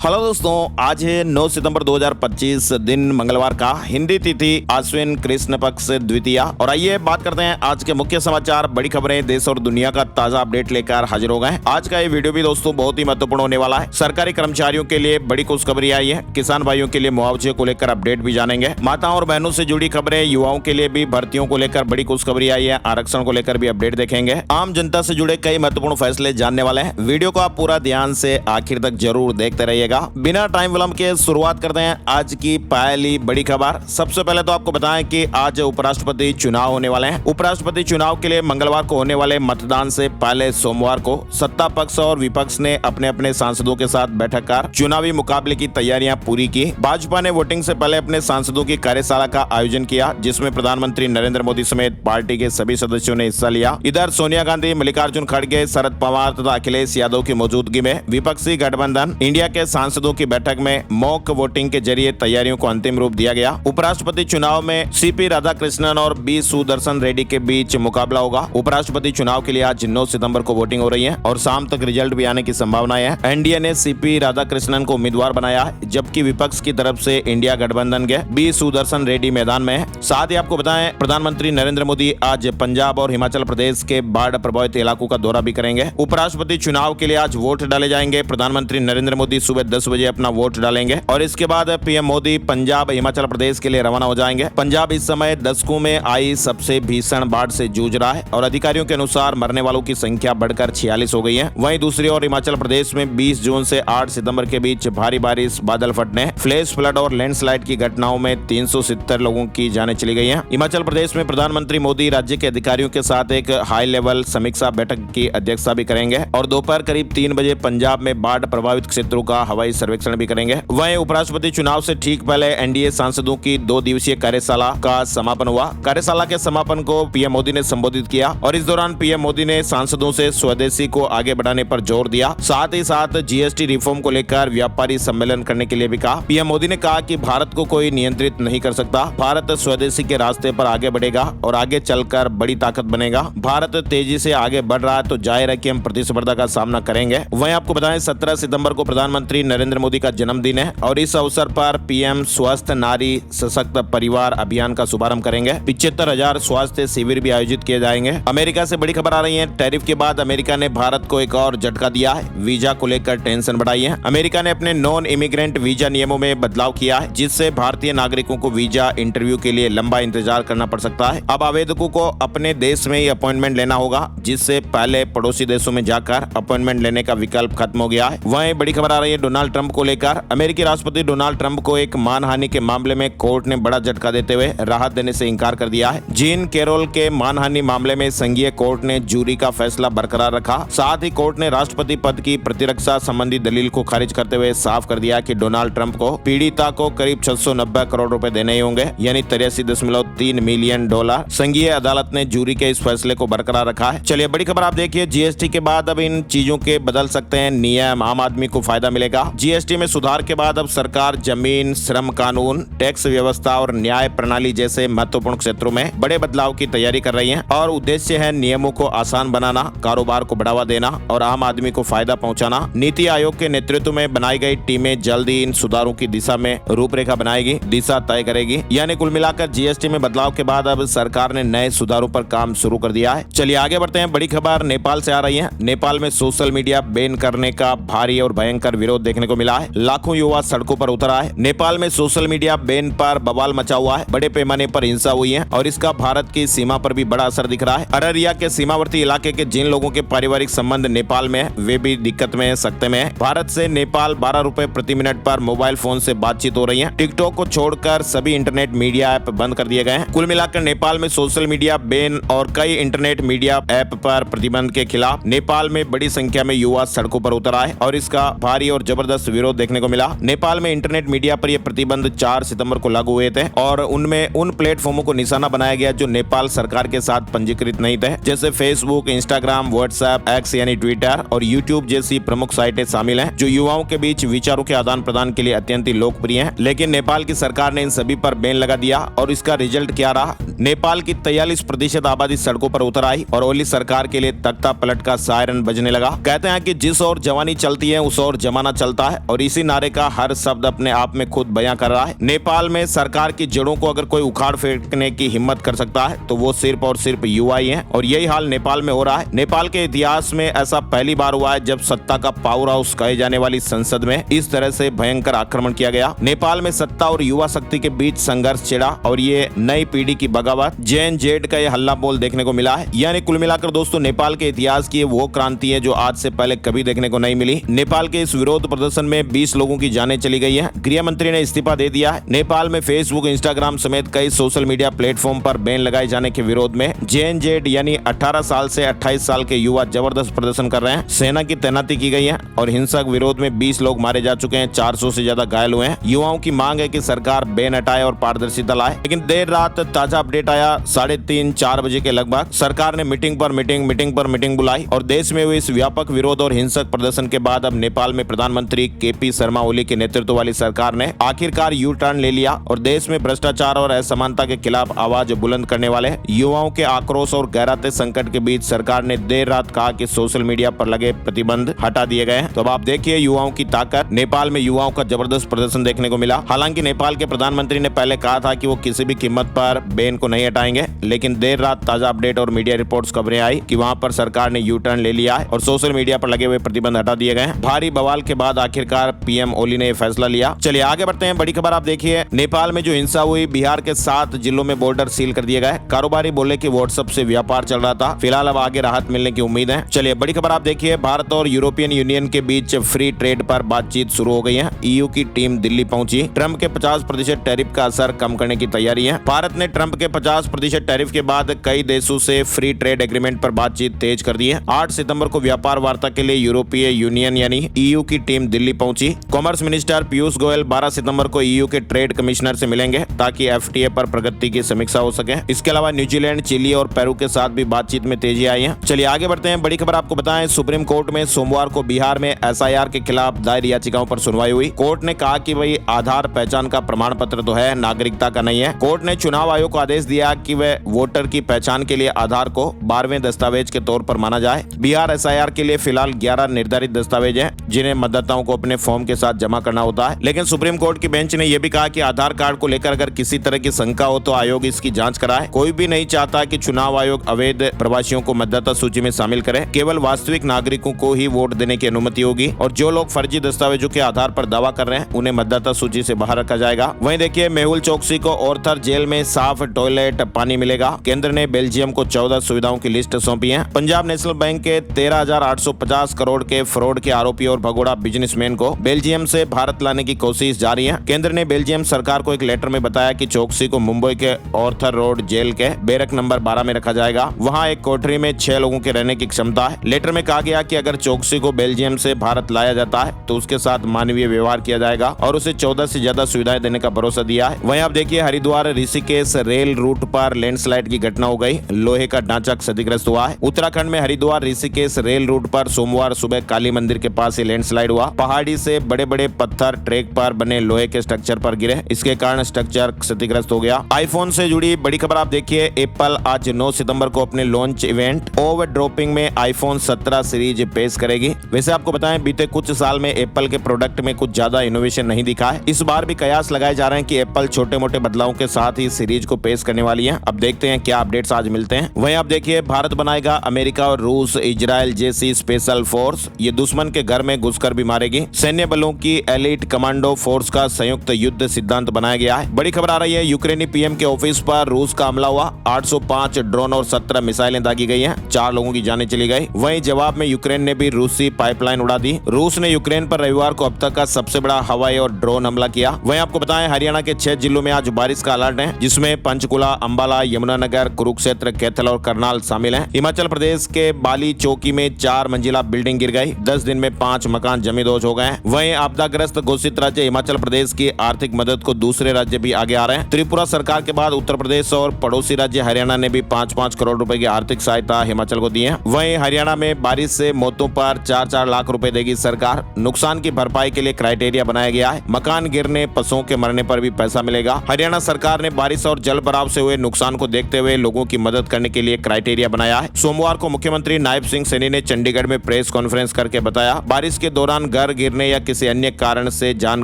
Hello दोस्तों, आज है 9 सितंबर 2025 दिन मंगलवार का, हिंदी तिथि आश्विन कृष्ण पक्ष द्वितीया। और आइए बात करते हैं आज के मुख्य समाचार, बड़ी खबरें, देश और दुनिया का ताजा अपडेट लेकर हाजिर हो गए। आज का ये वीडियो भी दोस्तों बहुत ही महत्वपूर्ण होने वाला है। सरकारी कर्मचारियों के लिए बड़ी खुशखबरी आई है। किसान भाइयों के लिए मुआवजे को लेकर अपडेट भी जानेंगे। माताओं और बहनों से जुड़ी खबरें, युवाओं के लिए भी भर्तियों को लेकर बड़ी खुशखबरी आई है। आरक्षण को लेकर भी अपडेट देखेंगे। आम जनता से जुड़े कई महत्वपूर्ण फैसले जानने वाले हैं। वीडियो को आप पूरा ध्यान से आखिर तक जरूर देखते रहिएगा। बिना टाइम विलंब के शुरुआत करते हैं आज की पहली बड़ी खबर। सबसे पहले तो आपको बताएं कि आज उपराष्ट्रपति चुनाव होने वाले हैं। उपराष्ट्रपति चुनाव के लिए मंगलवार को होने वाले मतदान से पहले सोमवार को सत्ता पक्ष और विपक्ष ने अपने अपने सांसदों के साथ बैठक कर चुनावी मुकाबले की तैयारियां पूरी की। भाजपा ने वोटिंग से पहले अपने सांसदों की कार्यशाला का आयोजन किया, जिसमें प्रधानमंत्री नरेंद्र मोदी समेत पार्टी के सभी सदस्यों ने हिस्सा लिया। इधर सोनिया गांधी, मल्लिकार्जुन खड़गे, शरद पवार तथा अखिलेश यादव की मौजूदगी में विपक्षी गठबंधन इंडिया के सांसदों की बैठक में मॉक वोटिंग के जरिए तैयारियों को अंतिम रूप दिया गया। उपराष्ट्रपति चुनाव में सीपी राधाकृष्णन और बी सुदर्शन रेड्डी के बीच मुकाबला होगा। उपराष्ट्रपति चुनाव के लिए आज 9 सितंबर को वोटिंग हो रही है और शाम तक रिजल्ट भी आने की संभावना है। एनडीए ने सीपी राधाकृष्णन को उम्मीदवार बनाया है, जबकि विपक्ष की तरफ से इंडिया गठबंधन के बी सुदर्शन रेड्डी मैदान में है। साथ ही आपको बताएं, प्रधानमंत्री नरेंद्र मोदी आज पंजाब और हिमाचल प्रदेश के बाढ़ प्रभावित इलाकों का दौरा भी करेंगे। उपराष्ट्रपति चुनाव के लिए आज वोट डाले जाएंगे। प्रधानमंत्री नरेंद्र मोदी सुबह 10 बजे अपना वोट डालेंगे और इसके बाद पीएम मोदी पंजाब, हिमाचल प्रदेश के लिए रवाना हो जाएंगे। पंजाब इस समय दशकों में आई सबसे भीषण बाढ़ से जूझ रहा है और अधिकारियों के अनुसार मरने वालों की संख्या बढ़कर 46 हो गई है। वहीं दूसरी ओर हिमाचल प्रदेश में 20 जून से 8 सितंबर के बीच भारी बारिश, बादल फटने, फ्लैश फ्लड और लैंडस्लाइड की घटनाओं में 370 लोगों की जानें चली गई हैं। हिमाचल प्रदेश में प्रधानमंत्री मोदी राज्य के अधिकारियों के साथ एक हाई लेवल समीक्षा बैठक की अध्यक्षता भी करेंगे और दोपहर करीब 3 बजे पंजाब में बाढ़ प्रभावित क्षेत्रों का हवाई सर्वेक्षण भी करेंगे। वहीं उपराष्ट्रपति चुनाव से ठीक पहले एनडीए सांसदों की 2 दिवसीय कार्यशाला का समापन हुआ। कार्यशाला के समापन को पीएम मोदी ने संबोधित किया और इस दौरान पीएम मोदी ने सांसदों से स्वदेशी को आगे बढ़ाने पर जोर दिया। साथ ही साथ जीएसटी रिफॉर्म को लेकर व्यापारी सम्मेलन करने के लिए भी कहा। पीएम मोदी ने कहा कि भारत को कोई नियंत्रित नहीं कर सकता। भारत स्वदेशी के रास्ते पर आगे बढ़ेगा और आगे चलकर बड़ी ताकत बनेगा। भारत तेजी से आगे बढ़ रहा है तो जाहिर है कि हम प्रतिस्पर्धा का सामना करेंगे। वहीं आपको बताएं, 17 सितंबर को प्रधानमंत्री नरेंद्र मोदी का जन्मदिन है और इस अवसर पर पीएम स्वस्थ नारी सशक्त परिवार अभियान का शुभारंभ करेंगे। 75,000 स्वास्थ्य शिविर भी आयोजित किए जाएंगे। अमेरिका से बड़ी खबर आ रही है। टैरिफ के बाद अमेरिका ने भारत को एक और झटका दिया है। वीजा को लेकर टेंशन बढ़ाई है। अमेरिका ने अपने नॉन इमिग्रेंट वीजा नियमों में बदलाव किया है, जिससे भारतीय नागरिकों को वीजा इंटरव्यू के लिए लंबा इंतजार करना पड़ सकता है। अब आवेदकों को अपने देश में ही अपॉइंटमेंट लेना होगा, जिससे पहले पड़ोसी देशों में जाकर अपॉइंटमेंट लेने का विकल्प खत्म हो गया है। वहीं बड़ी खबर आ रही है डोनाल्ड ट्रंप को लेकर। अमेरिकी राष्ट्रपति डोनाल्ड ट्रंप को एक मानहानि के मामले में कोर्ट ने बड़ा झटका देते हुए राहत देने से इंकार कर दिया है। जीन कैरोल के मानहानि मामले में संघीय कोर्ट ने जूरी का फैसला बरकरार रखा। साथ ही कोर्ट ने राष्ट्रपति पद की प्रतिरक्षा संबंधी दलील को खारिज करते हुए साफ कर दिया कि डोनाल्ड ट्रंप को पीड़िता को करीब 690 करोड़ रुपए देने ही होंगे, यानी 83.3 मिलियन डॉलर। संघीय अदालत ने जूरी के इस फैसले को बरकरार रखा है। चलिए बड़ी खबर आप देखिए, जीएसटी के बाद अब इन चीजों के बदल सकते हैं नियम, आम आदमी को फायदा मिलेगा। जीएसटी में सुधार के बाद अब सरकार जमीन, श्रम कानून, टैक्स व्यवस्था और न्याय प्रणाली जैसे महत्वपूर्ण क्षेत्रों में बड़े बदलाव की तैयारी कर रही है और उद्देश्य है नियमों को आसान बनाना, कारोबार को बढ़ावा देना और आम आदमी को फायदा पहुंचाना। नीति आयोग के नेतृत्व में बनाई गई टीमें जल्द ही इन सुधारों की दिशा में रूपरेखा बनाएगी, दिशा तय करेगी। यानी कुल मिलाकर जीएसटी में बदलाव के बाद अब सरकार ने नए सुधारों पर काम शुरू कर दिया है। चलिए आगे बढ़ते हैं। बड़ी खबर नेपाल से आ रही है। नेपाल में सोशल मीडिया बैन करने का भारी और भयंकर विरोध देखने को मिला है। लाखों युवा सड़कों पर उतर आए। नेपाल में सोशल मीडिया बैन पर बवाल मचा हुआ है। बड़े पैमाने पर हिंसा हुई है और इसका भारत की सीमा पर भी बड़ा असर दिख रहा है। अररिया के सीमावर्ती इलाके के जिन लोगों के पारिवारिक संबंध नेपाल में है, वे भी दिक्कत में, सकते में है। भारत से नेपाल 12 रुपए प्रति मिनट पर मोबाइल फोन से बातचीत हो रही है। टिकटॉक को छोड़कर सभी इंटरनेट मीडिया ऐप बंद कर दिए गए हैं। कुल मिलाकर नेपाल में सोशल मीडिया बैन और कई इंटरनेट मीडिया ऐप पर प्रतिबंध के खिलाफ नेपाल में बड़ी संख्या में युवा सड़कों पर उतर आए और इसका भारी और जबरदस्त विरोध देखने को मिला। नेपाल में इंटरनेट मीडिया पर यह प्रतिबंध 4 सितंबर को लागू हुए थे और उनमें उन प्लेटफॉर्मों को निशाना बनाया गया जो नेपाल सरकार के साथ पंजीकृत नहीं थे, जैसे फेसबुक, इंस्टाग्राम, व्हाट्सएप, एक्स यानी ट्विटर और यूट्यूब जैसी प्रमुख साइटें शामिल हैं, जो युवाओं के बीच विचारों के आदान प्रदान के लिए अत्यंत ही लोकप्रिय हैं। लेकिन नेपाल की सरकार ने इन सभी पर बैन लगा दिया और इसका रिजल्ट क्या रहा? नेपाल की 43% आबादी सड़कों पर उतर आई और ओली सरकार के लिए तख्ता पलट का सायरन बजने लगा। कहते हैं कि जिस ओर जवानी चलती है उस ओर जमाना चलता चलता है और इसी नारे का हर शब्द अपने आप में खुद बयां कर रहा है। नेपाल में सरकार की जड़ों को अगर कोई उखाड़ फेंकने की हिम्मत कर सकता है तो वो सिर्फ और सिर्फ युवा ही हैं और यही हाल नेपाल में हो रहा है। नेपाल के इतिहास में ऐसा पहली बार हुआ है जब सत्ता का पावर हाउस कहे जाने वाली संसद में इस तरह से भयंकर आक्रमण किया गया। नेपाल में सत्ता और युवा शक्ति के बीच संघर्ष छिड़ा और ये नई पीढ़ी की बगावत जेन जेड का ये हल्ला बोल देखने को मिला है। यानी कुल मिलाकर दोस्तों नेपाल के इतिहास की वो क्रांति है जो आज से पहले कभी देखने को नहीं मिली। नेपाल के इस विरोध प्रदर्शन में 20 लोगों की जानें चली गई है। गृह मंत्री ने इस्तीफा दे दिया है। नेपाल में फेसबुक, इंस्टाग्राम समेत कई सोशल मीडिया प्लेटफॉर्म पर बैन लगाए जाने के विरोध में जेएनजेड यानी 18 साल से 28 साल के युवा जबरदस्त प्रदर्शन कर रहे हैं। सेना की तैनाती की गई है और हिंसक विरोध में 20 लोग मारे जा चुके हैं, 400 से ज्यादा घायल हुए हैं। युवाओं की मांग है कि सरकार बैन हटाए और पारदर्शिता लाए, लेकिन देर रात ताजा अपडेट आया 3:30-4 बजे के लगभग सरकार ने मीटिंग पर मीटिंग बुलाई और देश में हुए इस व्यापक विरोध और हिंसक प्रदर्शन के बाद अब नेपाल में प्रधानमंत्री केपी शर्मा ओली के नेतृत्व वाली सरकार ने आखिरकार यू टर्न ले लिया और देश में भ्रष्टाचार और असमानता के खिलाफ आवाज बुलंद करने वाले युवाओं के आक्रोश और गहराते संकट के बीच सरकार ने देर रात कहा कि सोशल मीडिया पर लगे प्रतिबंध हटा दिए गए हैं। तो अब आप देखिए युवाओं की ताकत। नेपाल में युवाओं का जबरदस्त प्रदर्शन देखने को मिला। हालांकि नेपाल के प्रधानमंत्री ने पहले कहा था कि वो किसी भी कीमत पर बैन को नहीं हटाएंगे, लेकिन देर रात ताजा अपडेट और मीडिया रिपोर्ट्स खबरें आई कि वहां पर सरकार ने यू टर्न ले लिया है और सोशल मीडिया पर लगे हुए प्रतिबंध हटा दिए गए। भारी बवाल के बाद आखिरकार पीएम ओली ने यह फैसला लिया। चलिए आगे बढ़ते हैं। बड़ी खबर आप देखिए, नेपाल में जो हिंसा हुई, बिहार के 7 जिलों में बॉर्डर सील कर दिए गए। कारोबारी बोले कि व्हाट्सएप से व्यापार चल रहा था, फिलहाल अब आगे राहत मिलने की उम्मीद है। चलिए बड़ी खबर आप देखिए, भारत और यूरोपियन यूनियन के बीच फ्री ट्रेड पर बातचीत शुरू हो गई है। ईयू की टीम दिल्ली पहुंची। ट्रंप के 50% टैरिफ का असर कम करने की तैयारी है। भारत ने ट्रंप के 50% टैरिफ के बाद कई देशों से फ्री ट्रेड एग्रीमेंट पर बातचीत तेज कर दी है। 8 सितंबर को व्यापार वार्ता के लिए यूरोपीय यूनियन यानी ईयू की टीम दिल्ली पहुंची। कॉमर्स मिनिस्टर पीयूष गोयल 12 सितंबर को ईयू के ट्रेड कमिश्नर से मिलेंगे ताकि एफटीए पर प्रगति की समीक्षा हो सके। इसके अलावा न्यूजीलैंड, चिली और पेरू के साथ भी बातचीत में तेजी आई है। चलिए आगे बढ़ते हैं। बड़ी खबर आपको बताएं, सुप्रीम कोर्ट में सोमवार को बिहार में एसआईआर के खिलाफ दायर याचिकाओं पर सुनवाई हुई। कोर्ट ने कहा कि भाई आधार पहचान का प्रमाण पत्र तो है, नागरिकता का नहीं है। कोर्ट ने चुनाव आयोग को आदेश दिया कि वह वोटर की पहचान के लिए आधार को 12वें दस्तावेज के तौर पर माना जाए। बिहार एसआईआर के लिए फिलहाल 11 निर्धारित दस्तावेज हैं जिन्हें मतदाताओं को अपने फॉर्म के साथ जमा करना होता है। लेकिन सुप्रीम कोर्ट की बेंच ने यह भी कहा कि आधार कार्ड को लेकर अगर किसी तरह की शंका हो तो आयोग इसकी जांच कराए। कोई भी नहीं चाहता कि चुनाव आयोग अवैध प्रवासियों को मतदाता सूची में शामिल करे। केवल वास्तविक नागरिकों को ही वोट देने की अनुमति होगी और जो लोग फर्जी दस्तावेजों के आधार पर दावा कर रहे हैं उन्हें मतदाता सूची से बाहर रखा जाएगा। वहीं देखिए, मेहुल चोकसी को ओर्थर जेल में साफ टॉयलेट पानी मिलेगा। केंद्र ने बेल्जियम को 14 सुविधाओं की लिस्ट सौंपी है। पंजाब नेशनल बैंक के 13,850 करोड़ के फ्रॉड के आरोपी और भगोड़ा बिजनेसमैन को बेल्जियम से भारत लाने की कोशिश जारी है। केंद्र ने बेल्जियम सरकार को एक लेटर में बताया कि चोकसी को मुंबई के ऑर्थर रोड जेल के बैरक नंबर 12 में रखा जाएगा। वहां एक कोठरी में 6 लोगों के रहने की क्षमता है। लेटर में कहा गया कि अगर चोकसी को बेल्जियम से भारत लाया जाता है तो उसके साथ मानवीय व्यवहार किया जाएगा और उसे 14 से ज्यादा सुविधाएं देने का भरोसा दिया है। वहीं आप देखिए, हरिद्वार ऋषिकेश रेल रूट पर लैंडस्लाइड की घटना हो गई। लोहे का ढांचा क्षतिग्रस्त हुआ है। उत्तराखंड में हरिद्वार ऋषिकेश रेल रूट पर सोमवार सुबह काली मंदिर के पास ही लैंडस्लाइड हुआ। पहाड़ी से बड़े बड़े पत्थर ट्रैक पर बने लोहे के स्ट्रक्चर पर गिरे। इसके कारण स्ट्रक्चर क्षतिग्रस्त हो गया। आईफोन से जुड़ी बड़ी खबर आप देखिए, एप्पल आज 9 सितंबर को अपने लॉन्च इवेंट ओवर ड्रॉपिंग में आईफोन 17 सीरीज पेश करेगी। वैसे आपको बताएं, बीते कुछ साल में एप्पल के प्रोडक्ट में कुछ ज्यादा इनोवेशन नहीं दिखा है। इस बार भी कयास लगाए जा रहे हैं कि एप्पल छोटे मोटे बदलावों के साथ ही सीरीज को पेश करने वाली है। अब देखते हैं क्या अपडेट्स आज मिलते हैं। वहीं आप देखिए, भारत बनाएगा अमेरिका और रूस इजराइल जैसी स्पेशल फोर्स। ये दुश्मन के घर में घुसकर भी मारेगी। सैन्य बलों की एलिट कमांडो फोर्स का संयुक्त युद्ध सिद्धांत बनाया गया है। बड़ी खबर आ रही है, यूक्रेनी पीएम के ऑफिस पर रूस का हमला हुआ। 805 ड्रोन और 17 मिसाइलें दागी गई हैं। 4 लोगों की जानें चली गई। वहीं जवाब में यूक्रेन ने भी रूसी पाइपलाइन उड़ा दी। रूस ने यूक्रेन पर रविवार को अब तक का सबसे बड़ा हवाई और ड्रोन हमला किया। वहीं आपको बताएं, हरियाणा के 6 जिलों में आज बारिश का अलर्ट है, जिसमें पंचकुला, अंबाला, यमुनानगर, कुरुक्षेत्र, कैथल और करनाल शामिल हैं। हिमाचल प्रदेश के बाली चौकी में 4 मंजिला बिल्डिंग गिर गई। 10 दिन में 5 मकान जमींदोज हो गए हैं। वहीं आपदाग्रस्त घोषित राज्य हिमाचल प्रदेश की आर्थिक मदद को दूसरे राज्य भी आगे आ रहे हैं। त्रिपुरा सरकार के बाद उत्तर प्रदेश और पड़ोसी राज्य हरियाणा ने भी 5-5 करोड़ रुपए की आर्थिक सहायता हिमाचल को दी है। वहीं हरियाणा में बारिश से मौतों पर 4-4 लाख रुपए देगी सरकार। नुकसान की भरपाई के लिए क्राइटेरिया बनाया गया है। मकान गिरने, पशुओं के मरने पर भी पैसा मिलेगा। हरियाणा सरकार ने बारिश और जल भराव से हुए नुकसान को देखते हुए लोगों की मदद करने के लिए क्राइटेरिया बनाया है। सोमवार को मुख्यमंत्री नायब सिंह सैनी ने चंडीगढ़ में प्रेस कॉन्फ्रेंस करके बताया, बारिश के दौरान घर गिरने या किसी अन्य कारण से जान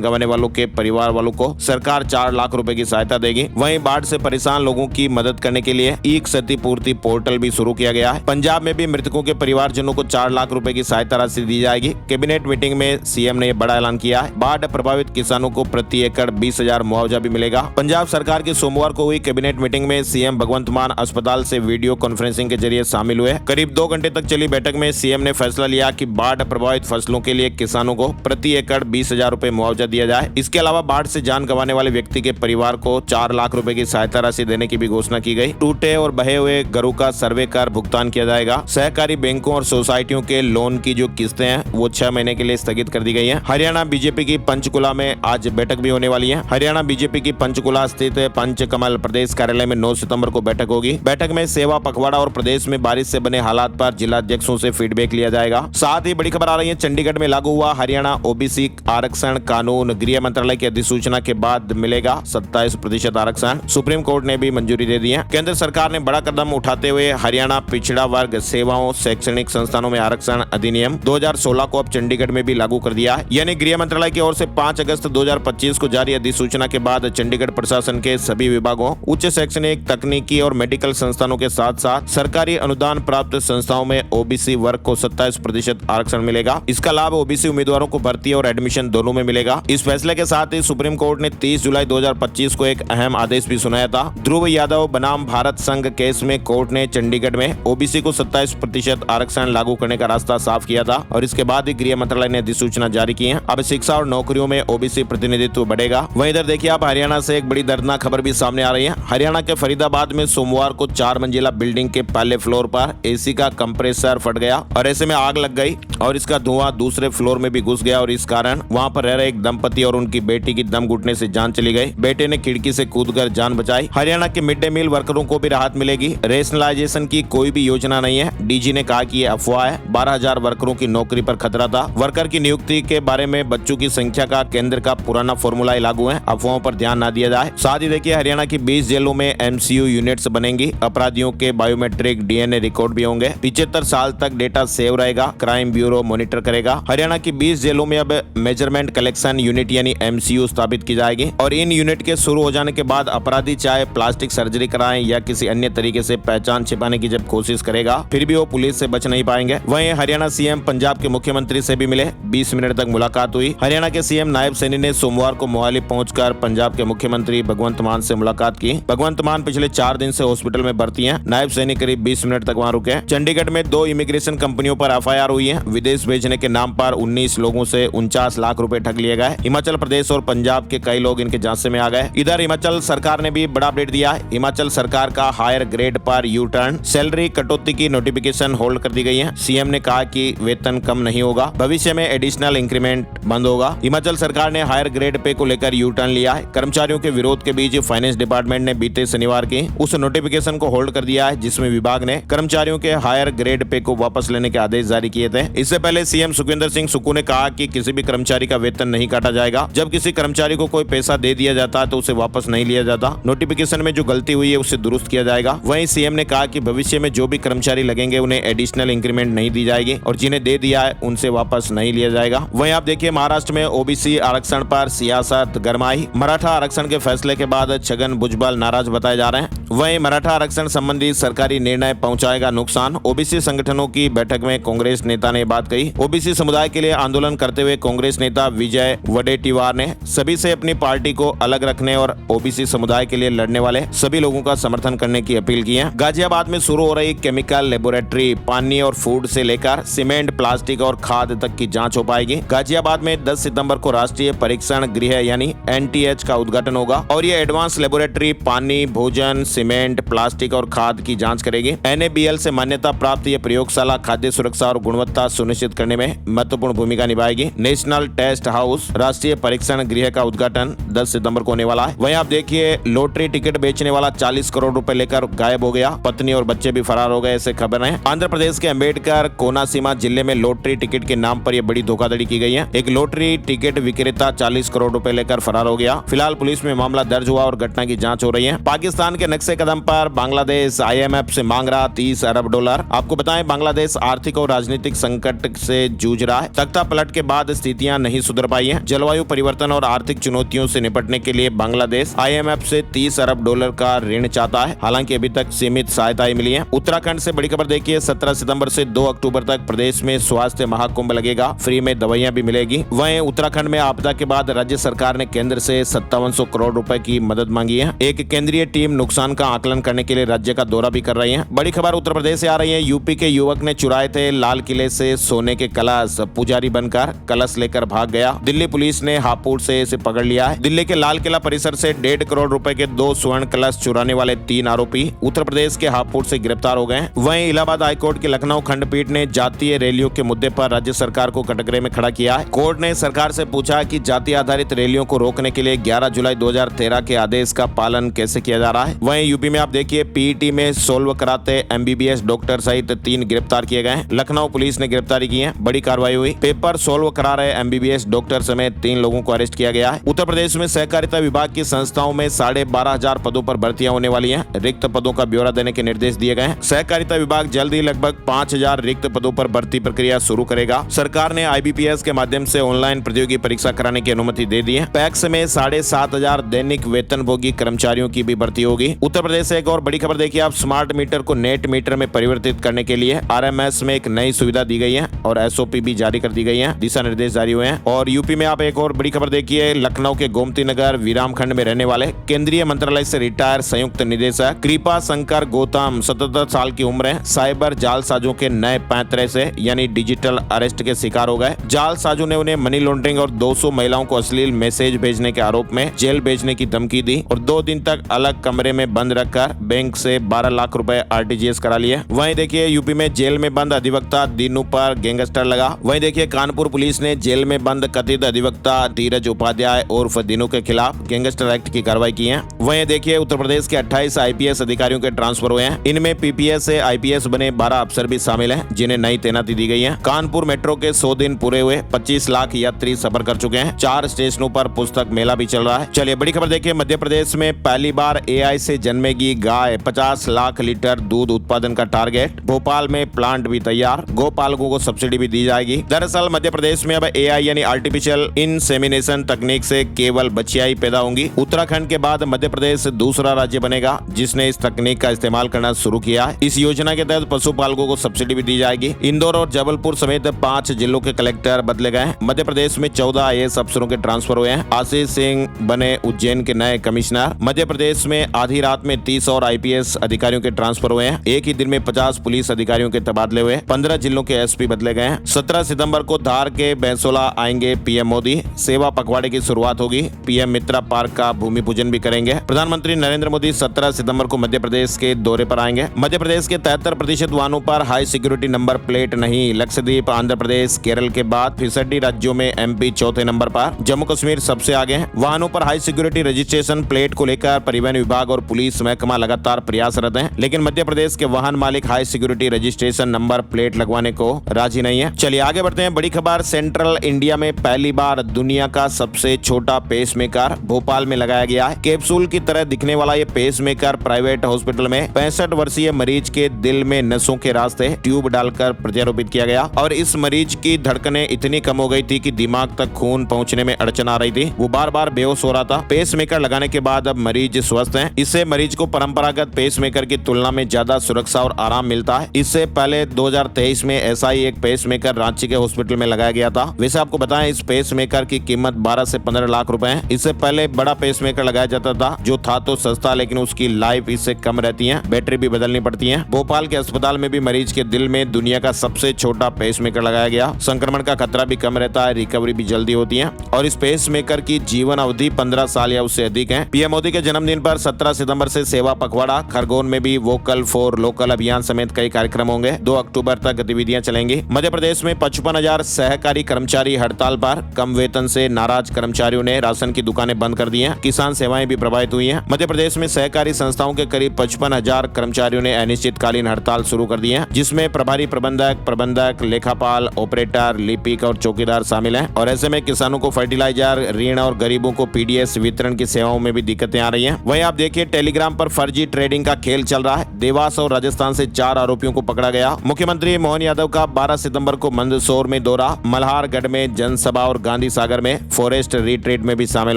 गंवाने वालों के परिवार वालों को सरकार 4 लाख रुपए की सहायता देगी। वहीं बाढ़ से परेशान लोगों की मदद करने के लिए ई क्षतिपूर्ति पोर्टल भी शुरू किया गया है। पंजाब में भी मृतकों के परिवारजनों को 4 लाख रुपए की सहायता राशि दी जाएगी। कैबिनेट मीटिंग में सीएम ने बड़ा ऐलान किया है। बाढ़ प्रभावित किसानों को प्रति एकड़ 20,000 मुआवजा भी मिलेगा। पंजाब सरकार की सोमवार को हुई कैबिनेट मीटिंग में सीएम भगवंत मान अस्पताल से वीडियो कॉन्फ्रेंसिंग के जरिए शामिल हुए। करीब 2 घंटे तक चली बैठक में सीएम ने फैसला लिया कि बाढ़ प्रभावित फसलों के लिए किसानों को प्रति एकड़ 20,000 रुपए मुआवजा दिया जाए। इसके अलावा बाढ़ से जान गंवाने वाले व्यक्ति के परिवार को 4 लाख रुपए की सहायता राशि देने की भी घोषणा की गई। टूटे और बहे हुए घरों का सर्वे कर भुगतान किया जाएगा। सहकारी बैंकों और सोसाइटियों के लोन की जो किस्तें हैं वो 6 महीने के लिए स्थगित कर दी गई है। हरियाणा बीजेपी की पंचकुला में आज बैठक भी होने वाली है। हरियाणा बीजेपी की पंचकुला स्थित पंचकमल प्रदेश कार्यालय में 9 सितंबर को बैठक होगी। बैठक में सेवा पखवाड़ा और प्रदेश में बारिश से बने हालात पर जिला अध्यक्षों से फीडबैक लिया जाएगा। साथ ही बड़ी खबर आ रही है, चंडीगढ़ में लागू हुआ हरियाणा ओबीसी आरक्षण कानून। गृह मंत्रालय की अधिसूचना के बाद मिलेगा 27% आरक्षण। सुप्रीम कोर्ट ने भी मंजूरी दे दी है। केंद्र सरकार ने बड़ा कदम उठाते हुए हरियाणा पिछड़ा वर्ग सेवाओं शैक्षणिक संस्थानों में आरक्षण अधिनियम 2016 को अब चंडीगढ़ में भी लागू कर दिया है। यानी गृह मंत्रालय की ओर से 5 अगस्त 2025 को जारी अधिसूचना के बाद चंडीगढ़ प्रशासन के सभी विभागों, उच्च शैक्षणिक, तकनीकी और मेडिकल संस्थानों के साथ साथ सरकारी अनुदान प्राप्त संस्थाओं में ओबीसी वर्ग को 27% आरक्षण मिलेगा। इसका लाभ ओबीसी उम्मीदवारों को भर्ती और एडमिशन दोनों में मिलेगा। इस फैसले के साथ ही सुप्रीम कोर्ट ने 30 जुलाई 2025 को एक अहम आदेश भी सुनाया था। ध्रुव यादव बनाम भारत संघ केस में कोर्ट ने चंडीगढ़ में ओबीसी को 27% आरक्षण लागू करने का रास्ता साफ किया था और इसके बाद ही गृह मंत्रालय ने अधिसूचना जारी की है। अब शिक्षा और नौकरियों में ओबीसी प्रतिनिधित्व बढ़ेगा। वहीं इधर देखिए आप, हरियाणा से एक बड़ी दर्दनाक खबर भी सामने आ रही है। हरियाणा के फरीदाबाद में सोमवार को 4 मंजिला बिल्डिंग के पहले फ्लोर पर एसी का कंप्रेसर फट गया और ऐसे में आग लग गई और इसका धुआं दूसरे फ्लोर में भी घुस गया और इस कारण वहां पर रह रहे एक दंपति और उनकी बेटी की दम घुटने से जान चली गई। बेटे ने खिड़की से कूदकर जान बचाई। हरियाणा के मिड डे मील वर्करों को भी राहत मिलेगी। रेशनलाइजेशन की कोई भी योजना नहीं है। डीजी ने कहा कि ये अफवाह है। 12,000 वर्करों की नौकरी पर खतरा था। वर्कर की नियुक्ति के बारे में बच्चों की संख्या का केंद्र का पुराना फॉर्मूला लागू है। अफवाहों पर ध्यान न दिया जाए। साथ ही देखिए, हरियाणा की 20 जेलों में एमसीयू यूनिट्स बनेंगी। अपराधियों के बायोमेट्रिक डीएनए रिकॉर्ड भी होंगे। 75 साल तक डेटा सेव रहेगा। क्राइम ब्यूरो मॉनिटर करेगा। हरियाणा की 20 जेलों में अब मेजरमेंट कलेक्शन यूनिट यानी एमसीयू स्थापित की जाएगी और इन यूनिट के शुरू हो जाने के बाद अपराधी चाहे प्लास्टिक सर्जरी कराएं या किसी अन्य तरीके से पहचान छिपाने की जब कोशिश करेगा फिर भी वो पुलिस से बच नहीं पाएंगे। वहीं हरियाणा सीएम पंजाब के मुख्यमंत्री से भी मिले। 20 मिनट तक मुलाकात हुई। हरियाणा के सीएम नायब सैनी ने सोमवार को मोहाली पहुंचकर पंजाब के मुख्यमंत्री भगवंत मान से मुलाकात की। भगवंत मान पिछले 4 दिन से हॉस्पिटल में भर्ती हैं। नायब सैनी करीब 20 मिनट तक वहां रुके। चंडीगढ़ में 2 इमिग्रेशन कंपनियों पर एफआईआर हुई है। विदेश भेजने के नाम पर 19 लोगों से 49 लाख रुपए ठग लिए गए। हिमाचल प्रदेश और पंजाब के कई लोग इनके झांसे में आ गए। इधर हिमाचल सरकार ने भी बड़ा अपडेट दिया है। हिमाचल सरकार का हायर ग्रेड पर यू टर्न, सैलरी कटौती की नोटिफिकेशन होल्ड कर दी गई है। सीएम ने कहा कि वेतन कम नहीं होगा। भविष्य में एडिशनल इंक्रीमेंट बंद होगा। हिमाचल सरकार ने हायर ग्रेड पे को लेकर यू टर्न लिया है। कर्मचारियों के विरोध के बीच फाइनेंस डिपार्टमेंट ने बीते शनिवार की उस नोटिफिकेशन को होल्ड कर दिया है जिसमें विभाग ने कर्मचारियों के हायर ग्रेड पे को वापस लेने के आदेश जारी किए थे। इससे पहले सीएम सुखविंदर सिंह सुक्खू ने कहा कि किसी भी कर्मचारी का वेतन नहीं काटा जाएगा। जब किसी कर्मचारी को कोई पैसा दे दिया जाता है तो उसे वापस नहीं लिया जाता। नोटिफिकेशन में जो गलती हुई है उसे दुरुस्त किया जाएगा। वहीं सीएम ने कहा कि भविष्य में जो भी कर्मचारी लगेंगे उन्हें एडिशनल इंक्रीमेंट नहीं दी जाएगी और जिन्हें दे दिया है उनसे वापस नहीं लिया जाएगा। वहीं आप देखिए, महाराष्ट्र में ओबीसी आरक्षण पर सियासत गरमाई। मराठा आरक्षण के फैसले के बाद छगन भुजबल नाराज बताए जा रहे हैं। वहीं मराठा आरक्षण संबंधी सरकारी निर्णय पहुंचाएगा नुकसान। ओबीसी संगठनों की बैठक में कांग्रेस नेता ने बात कही। ओबीसी समुदाय के लिए आंदोलन करते हुए कांग्रेस नेता विजय वडेट्टीवार ने सभी से अपनी पार्टी को अलग रखने और ओबीसी समुदाय के लिए लड़ने वाले सभी लोगों का समर्थन करने की अपील की है। गाजियाबाद में शुरू हो रही केमिकल लेबोरेटरी पानी और फूड से लेकर सीमेंट, प्लास्टिक और खाद तक की जांच हो पाएगी। गाजियाबाद में 10 सितंबर को राष्ट्रीय परीक्षण गृह यानी एनटीएच का उद्घाटन होगा और ये एडवांस लेबोरेटरी पानी, भोजन, सीमेंट, प्लास्टिक और खाद की जांच करेगी। एनएबीएल से मान्यता प्राप्त ये प्रयोगशाला खाद्य सुरक्षा और गुणवत्ता सुनिश्चित करने में महत्वपूर्ण भूमिका निभाएगी। नेशनल टेस्ट हाउस राष्ट्रीय परीक्षण गृह का उद्घाटन 10 सितंबर को होने वाला है। वहीं आप देखिए, लॉटरी टिकट बेचने वाला 40 करोड़ रुपए लेकर गायब हो गया। पत्नी और बच्चे भी फरार हो गए, ऐसे खबर है। आंध्र प्रदेश के अंबेडकर कोनासीमा जिले में लॉटरी टिकट के नाम पर यह बड़ी धोखाधड़ी की गई है। एक लॉटरी टिकट विक्रेता 40 करोड़ रुपए लेकर फरार हो गया। फिलहाल पुलिस में मामला दर्ज हुआ और घटना की जांच हो रही है। पाकिस्तान के नक्शे कदम पर बांग्लादेश आईएमएफ से मांग रहा $30 अरब। आपको बताएं, बांग्लादेश आर्थिक और राजनीतिक संकट से जूझ रहा है। तख्ता सत्ता पलट के बाद स्थितियां नहीं सुधर पाई हैं। जलवायु परिवर्तन और आर्थिक चुनौतियों से निपटने के लिए बांग्लादेश IMF से 30 अरब डॉलर का ऋण चाहता है। हालांकि अभी तक सीमित सहायताएं मिली हैं। उत्तराखंड से बड़ी खबर देखिए, 17 सितंबर से 2 अक्टूबर तक प्रदेश में स्वास्थ्य महाकुंभ लगेगा, फ्री में दवाइयां भी मिलेगी। वहीं उत्तराखंड में आपदा के बाद राज्य सरकार ने केंद्र से 5700 करोड़ रुपए की मदद मांगी है। एक केंद्रीय टीम नुकसान का आकलन करने के लिए राज्य का दौरा भी कर रही है। बड़ी खबर उत्तर प्रदेश से आ रही है। यूपी के युवक ने चुराए थे लाल किले से सोने के कलश, पुजारी बनकर कलश लेकर भाग गया। दिल्ली पुलिस ने हापुड़ से इसे पकड़ लिया है। दिल्ली के लाल किला परिसर से 1.5 करोड़ रुपए के 2 स्वर्ण कलश चुराने वाले 3 आरोपी उत्तर प्रदेश के हापुड़ से गिरफ्तार हो गए। वहीं इलाहाबाद हाईकोर्ट की लखनऊ खंडपीठ ने जातीय रैलियों के मुद्दे पर राज्य सरकार को कटघरे में खड़ा किया है। कोर्ट ने सरकार से पूछा कि जाति आधारित रैलियों को रोकने के लिए 11 जुलाई 2013 के आदेश का पालन कैसे किया जा रहा है। वहीं यूपी में आप देखिए, PET में सोल्व कराते MBBS डॉक्टर सहित 3 गिरफ्तार किए गए। लखनऊ पुलिस ने गिरफ्तारी की है। बड़ी कार्रवाई हुई। पेपर सोल्व करा रहे MBBS डॉक्टर समेत 3 लोगों को अरेस्ट किया गया है। उत्तर प्रदेश में सहकारिता विभाग की संस्थाओं में 12,500 पदों पर भर्तियां होने वाली हैं। रिक्त पदों का ब्यौरा देने के निर्देश दिए गए हैं। सहकारिता विभाग जल्द ही लगभग 5,000 रिक्त पदों पर भर्ती प्रक्रिया शुरू करेगा। सरकार ने IBPS के माध्यम से ऑनलाइन प्रतियोगी परीक्षा कराने की अनुमति दे दी है। पैक्स में 7,500 दैनिक वेतनभोगी कर्मचारियों की भी भर्ती होगी। उत्तर प्रदेश से एक और बड़ी खबर देखिए, आप स्मार्ट मीटर को नेट मीटर में परिवर्तित करने के लिए RMS में एक नई सुविधा दी गई है और SOP भी जारी कर दी गई है। दिशा निर्देश जारी हुए हैं। और यूपी में आप एक और बड़ी खबर देखिए, लखनऊ के गोमती नगर विरामखंड में रहने वाले केंद्रीय मंत्रालय से रिटायर संयुक्त निदेशक कृपा शंकर गौतम 77 साल की उम्र है, साइबर जालसाजों के नए पैंतरे से यानी डिजिटल अरेस्ट के शिकार हो गए। जालसाजों ने उन्हें मनी लॉन्ड्रिंग और 200 महिलाओं को अश्लील मैसेज भेजने के आरोप में जेल भेजने की धमकी दी और 2 दिन तक अलग कमरे में बंद रखकर बैंक से 12 लाख रुपए RTGS करा लिए। वहीं देखिए, यूपी में जेल में बंद अधिवक्ता दीनू पर गैंगस्टर लगा। वहीं देखिए, कानपुर पुलिस ने जेल में बंद कथित अधिवक्ता धीरज उपाध्याय उर्फ दीनू के खिलाफ गैंगस्टर एक्ट की कार्रवाई की है। वहीं देखिए, उत्तर प्रदेश के 28 IPS अधिकारियों के ट्रांसफर हुए हैं। इनमें PPS से IPS बने 12 अफसर भी शामिल हैं, जिन्हें नई तैनाती दी गई है। कानपुर मेट्रो के 100 दिन पूरे हुए, 25 लाख यात्री सफर कर चुके हैं। 4 स्टेशनों पर पुस्तक मेला भी चल रहा है। चलिए बड़ी खबर देखिए, मध्य प्रदेश में पहली बार AI से जन्मेगी गाय, 50 लाख लीटर दूध उत्पादन का टारगेट। भोपाल में प्लांट भी तैयार, गौपालकों को सब्सिडी भी दी जाएगी। दरअसल मध्य प्रदेश में अब AI यानी आर्टिफिशियल इंसेमिनेशन तकनीक से केवल बच्चियां ही पैदा होंगी। उत्तराखंड के बाद मध्य प्रदेश दूसरा राज्य बनेगा जिसने इस तकनीक का इस्तेमाल करना शुरू किया है। इस योजना के तहत पशुपालकों को सब्सिडी भी दी जाएगी। इंदौर और जबलपुर समेत 5 जिलों के कलेक्टर बदले गए। मध्य प्रदेश में 14 IAS अफसरों के ट्रांसफर हुए हैं। आशीष सिंह बने उज्जैन के नए कमिश्नर। मध्य प्रदेश में आधी रात में 30 और IPS अधिकारियों के ट्रांसफर हुए हैं। एक ही दिन में 50 पुलिस अधिकारियों के तबादले हुए। 15 जिलों के SP बदले गए हैं। 17 सितंबर को धार के बैसोला आएंगे PM मोदी। सेवा पखवाड़े की शुरुआत होगी। PM मित्रा पार्क का भूमि पूजन भी करेंगे। प्रधानमंत्री नरेंद्र मोदी 17 सितंबर को मध्य प्रदेश के दौरे पर आएंगे। मध्य प्रदेश के 73% वाहनों पर हाई सिक्योरिटी नंबर प्लेट नहीं। लक्षद्वीप, आंध्र प्रदेश, केरल के बाद 65 राज्यों में MP चौथे नंबर पर। जम्मू कश्मीर सबसे आगे है। वाहनों पर हाई सिक्योरिटी रजिस्ट्रेशन प्लेट को लेकर परिवहन विभाग और पुलिस महकमा लगातार प्रयासरत है, लेकिन मध्य प्रदेश के वाहन मालिक high security registration number plate लगवाने को राजी नहीं है। चलिए आगे बढ़ते हैं। बड़ी खबर, सेंट्रल इंडिया में पहली बार दुनिया का सबसे छोटा पेसमेकर भोपाल में लगाया गया है। कैप्सूल की तरह दिखने वाला ये पेसमेकर प्राइवेट हॉस्पिटल में 65 वर्षीय मरीज के दिल में नसों के रास्ते ट्यूब डालकर प्रत्यारोपित किया गया और इस मरीज की धड़कनें इतनी कम हो गई थी कि दिमाग तक खून पहुंचने में अड़चन आ रही थी। वो बार बार बेहोश हो रहा था। पेसमेकर लगाने के बाद अब मरीज स्वस्थ है। इससे मरीज को परंपरागत पेसमेकर की तुलना में ज्यादा सुरक्षा और आराम मिलता है। इससे पहले 2023 में ऐसा ही एक पेसमेकर रांची के हॉस्पिटल में लगाया गया था। वैसे आपको बताएं, इस पेसमेकर की कीमत 12 से 15 लाख रुपए है। इससे पहले बड़ा पेसमेकर लगाया जाता था जो था तो सस्ता, लेकिन उसकी लाइफ इससे कम रहती है, बैटरी भी बदलनी पड़ती है। भोपाल के अस्पताल में भी मरीज के दिल में दुनिया का सबसे छोटा पेसमेकर लगाया गया। संक्रमण का खतरा भी कम रहता है, रिकवरी भी जल्दी होती है और इस पेसमेकर की जीवन अवधि 15 साल या उससे अधिक है। PM मोदी के जन्मदिन पर 17 सितंबर से सेवा पखवाड़ा, खरगोन में भी वोकल फॉर लोकल अभियान समेत कई कार्यक्रम होंगे। 2 अक्टूबर तक गतिविधियां चलेंगी। मध्य प्रदेश में 55,000 सहकारी कर्मचारी हड़ताल पर। कम वेतन से नाराज कर्मचारियों ने राशन की दुकानें बंद कर दी हैं। किसान सेवाएं भी प्रभावित हुई हैं। मध्य प्रदेश में सहकारी संस्थाओं के करीब 55,000 कर्मचारियों ने अनिश्चितकालीन हड़ताल शुरू कर दी है, जिसमें प्रभारी प्रबंधक, लेखापाल, ऑपरेटर, लिपिक और चौकीदार शामिल हैं। और ऐसे में किसानों को फर्टिलाइजर, ऋण और गरीबों को PDS वितरण की सेवाओं में भी दिक्कतें आ रही हैं। वहीं आप देखिए, टेलीग्राम पर फर्जी ट्रेडिंग का खेल चल रहा है। देवास और राजस्थान से 4 आरोपियों को पकड़ा गया। मुख्यमंत्री मोहन यादव का 12 सितंबर को मंदसौर में दौरा, मल्हारगढ़ में जनसभा और गांधी सागर में फॉरेस्ट रिट्रीट में भी शामिल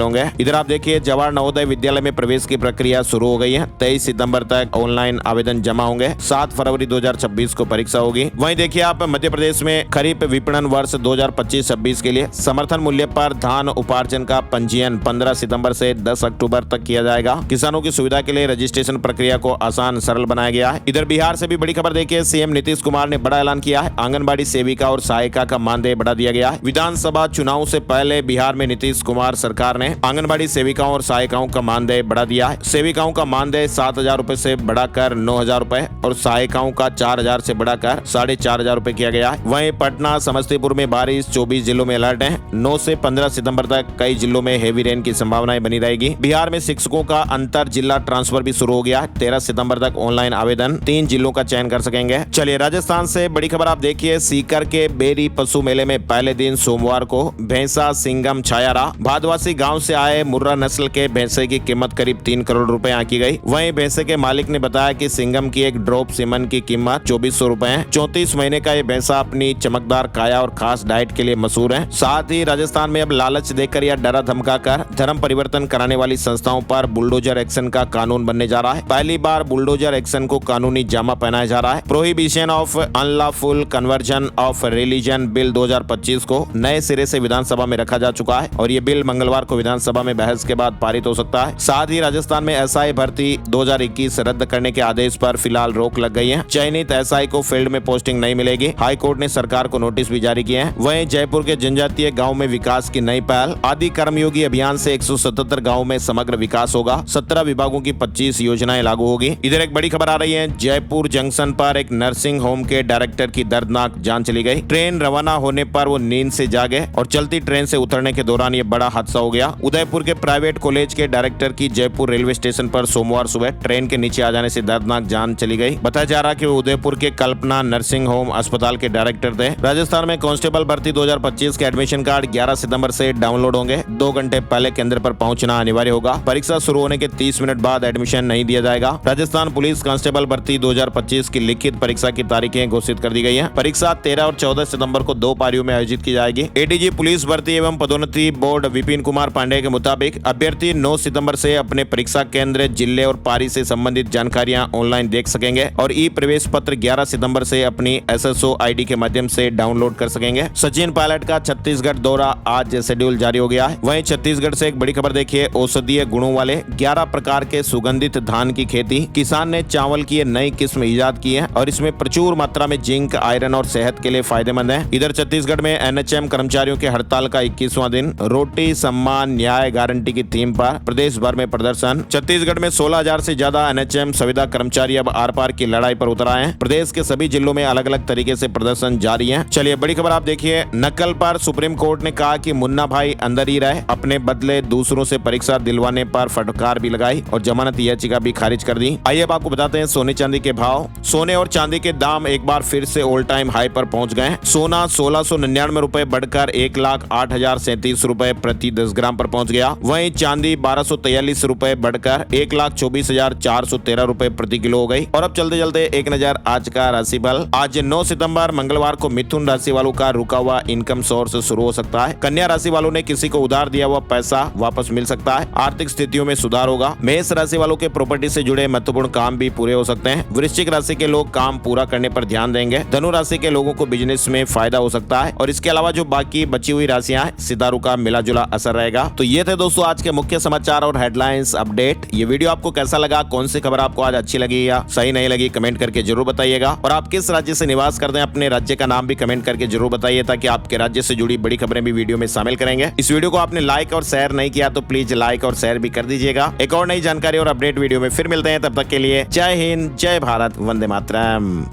होंगे। इधर आप देखिए जवाहर नवोदय विद्यालय में प्रवेश की प्रक्रिया शुरू हो गई है। 23 सितंबर तक ऑनलाइन आवेदन जमा होंगे। 7 फरवरी 2026 को परीक्षा होगी। वहीं देखिए आप मध्य प्रदेश में खरीफ विपणन वर्ष 2025-26 के लिए समर्थन मूल्य पर धान उपार्जन का पंजीयन 15 सितंबर से 10 अक्टूबर तक किया जाएगा। किसानों की सुविधा के लिए रजिस्ट्रेशन प्रक्रिया को आसान सरल बनाया गया है। इधर बिहार से भी बड़ी खबर देखिए, सीएम नीतीश कुमार ने बड़ा ऐलान किया है। आंगनबाड़ी सेविका और सहायिका का मानदेय बढ़ा दिया गया है। विधानसभा चुनाव से पहले बिहार में नीतीश कुमार सरकार ने आंगनबाड़ी सेविकाओं और सहायिकाओं का मानदेय बढ़ा दिया है। सेविकाओं का मानदेय 7,000 रूपए से बढ़ाकर 9,000 रूपए और सहायिकाओं का 4,000 से बढ़ाकर 4,500 रूपए किया गया है। वहीं पटना समस्तीपुर में बारिश, 24 जिलों में अलर्ट है। 9 से 15 सितंबर तक कई जिलों में हेवी रेन की संभावनाएं बनी रहेगी। बिहार में शिक्षकों का अंतर जिला ट्रांसफर भी शुरू हो गया है। 13 सितंबर तक ऑनलाइन आवेदन 3 जिलों का चयन कर सकेंगे। चलिए राजस्थान से बड़ी खबर आप देखिए, सीकर के बेरी पशु मेले में पहले दिन सोमवार को भैंसा सिंघम छाया रहा। भादवासी गांव से आए मुर्रा नस्ल के भैंसे की कीमत करीब 3 करोड़ रुपए आंकी गई। वहीं भैंसे के मालिक ने बताया कि सिंघम की एक ड्रॉप सीमन की कीमत 2400 रुपए है। 34 महीने का ये भैंसा अपनी चमकदार काया और खास डाइट के लिए मशहूर है। साथ ही राजस्थान में अब लालच देकर या डरा धमका कर धर्म परिवर्तन कराने वाली संस्थाओं पर बुलडोजर एक्शन का कानून बनने जा रहा है। पहली बार बुलडोजर एक्शन को कानूनी जामा पहनाया जा रहा है। Prohibition of unlawful conversion of religion bill 2025 को नए सिरे से विधानसभा में रखा जा चुका है और ये बिल मंगलवार को विधानसभा में बहस के बाद पारित हो सकता है। साथ ही राजस्थान में एसआई भर्ती 2021 रद्द करने के आदेश पर फिलहाल रोक लग गई है। चयनित एसआई को फील्ड में पोस्टिंग नहीं मिलेगी। हाई कोर्ट ने सरकार को नोटिस भी जारी किए हैं। वहीं जयपुर के जनजातीय गाँव में विकास की नई पहल, आदि कर्मयोगी अभियान से 177 गाँव में समग्र विकास होगा। 17 विभागों की 25 योजनाएं लागू होगी। इधर एक बड़ी खबर आ रही है, जयपुर जंक्शन पर एक नर्सिंग होम के डायरेक्टर की दर्दनाक जान चली गई। ट्रेन रवाना होने पर वो नींद से जागे और चलती ट्रेन से उतरने के दौरान ये बड़ा हादसा हो गया। उदयपुर के प्राइवेट कॉलेज के डायरेक्टर की जयपुर रेलवे स्टेशन पर सोमवार सुबह ट्रेन के नीचे आ जाने से दर्दनाक जान चली गई। बताया जा रहा कि वो उदयपुर के कल्पना नर्सिंग होम अस्पताल के डायरेक्टर थे। राजस्थान में कांस्टेबल भर्ती 2025 के एडमिशन कार्ड 11 सितंबर से डाउनलोड होंगे। 2 घंटे पहले केंद्र पर पहुंचना अनिवार्य होगा। परीक्षा शुरू होने के 30 मिनट बाद एडमिशन नहीं दिया जाएगा। राजस्थान पुलिस कांस्टेबल भर्ती 2025 की लिखित परीक्षा की तारीखें घोषित कर दी गई है। परीक्षा 13 और 14 सितंबर को 2 पारियों में आयोजित की जाएगी। एडीजी पुलिस भर्ती एवं पदोन्नति बोर्ड विपिन कुमार पांडे के मुताबिक अभ्यर्थी 9 सितंबर से अपने परीक्षा केंद्र, जिले और पारी से संबंधित जानकारियां ऑनलाइन देख सकेंगे और ई प्रवेश पत्र 11 सितंबर से अपनी एसएसओ आईडी के माध्यम से डाउनलोड कर सकेंगे। सचिन पायलट का छत्तीसगढ़ दौरा आज शेड्यूल जारी हो गया है। वहीं छत्तीसगढ़ से एक बड़ी खबर देखिए, औषधीय गुणों वाले 11 प्रकार के सुगंधित धान की खेती, किसान ने चावल की नई किस्म इजाद की है और इसमें प्रचुर मात्रा में जिंक, आयरन और सेहत के लिए फायदेमंद है। इधर छत्तीसगढ़ में एनएचएम कर्मचारियों के हड़ताल का 21वां दिन, रोटी सम्मान न्याय गारंटी की थीम पर प्रदेश भर में प्रदर्शन। छत्तीसगढ़ में 16,000 से ज्यादा एनएचएम संविदा कर्मचारी अब आर पार की लड़ाई पर उतर आए हैं। प्रदेश के सभी जिलों में अलग अलग तरीके से प्रदर्शन जारी है। चलिए बड़ी खबर आप देखिए, नकल पर सुप्रीम कोर्ट ने कहा कि मुन्ना भाई अंदर ही रहे, अपने बदले दूसरों से परीक्षा दिलवाने पर फटकार भी लगाई और जमानत याचिका भी खारिज कर दी। आइए अब आपको बताते हैं सोने चांदी के भाव। सोने और चांदी के दाम एक बार फिर से ऑल टाइम हाई पर पहुंच गए। सोना 1699 रुपए बढ़कर 1,08,037 रुपए प्रति 10 ग्राम पर पहुंच गया। वहीं चांदी 1243 रुपए बढ़कर 1,24,413 रुपए प्रति किलो हो गई। और अब चलते चलते एक नजर आज का राशिफल। आज 9 सितंबर मंगलवार को मिथुन राशि वालों का रुका हुआ इनकम सोर्स शुरू हो सकता है। कन्या राशि वालों ने किसी को उधार दिया हुआ पैसा वापस मिल सकता है। आर्थिक स्थितियों में सुधार होगा। मेष राशि वालों के प्रॉपर्टी से जुड़े महत्वपूर्ण काम भी पूरे हो सकते हैं। वृश्चिक राशि के लोग काम पूरा करने पर ध्यान देंगे। धनु राशि के लोगों को बिजनेस में फायदा हो सकता है और इसके अलावा जो बाकी बची हुई राशियां हैं, सितारों का मिला जुला असर रहेगा। तो ये थे दोस्तों आज के मुख्य समाचार और हेडलाइंस अपडेट। ये वीडियो आपको कैसा लगा, कौन सी खबर आपको आज अच्छी लगी या सही नहीं लगी, कमेंट करके जरूर बताइएगा। और आप किस राज्य से निवास करते हैं, अपने राज्य का नाम भी कमेंट करके जरूर बताइए, ताकि आपके राज्य से जुड़ी बड़ी खबरें भी वीडियो में शामिल करेंगे। इस वीडियो को आपने लाइक और शेयर नहीं किया तो प्लीज लाइक और शेयर भी कर दीजिएगा। एक और नई जानकारी और अपडेट वीडियो में फिर मिलते हैं, तब तक के लिए जय हिंद, जय भारत, वंदे मातरम।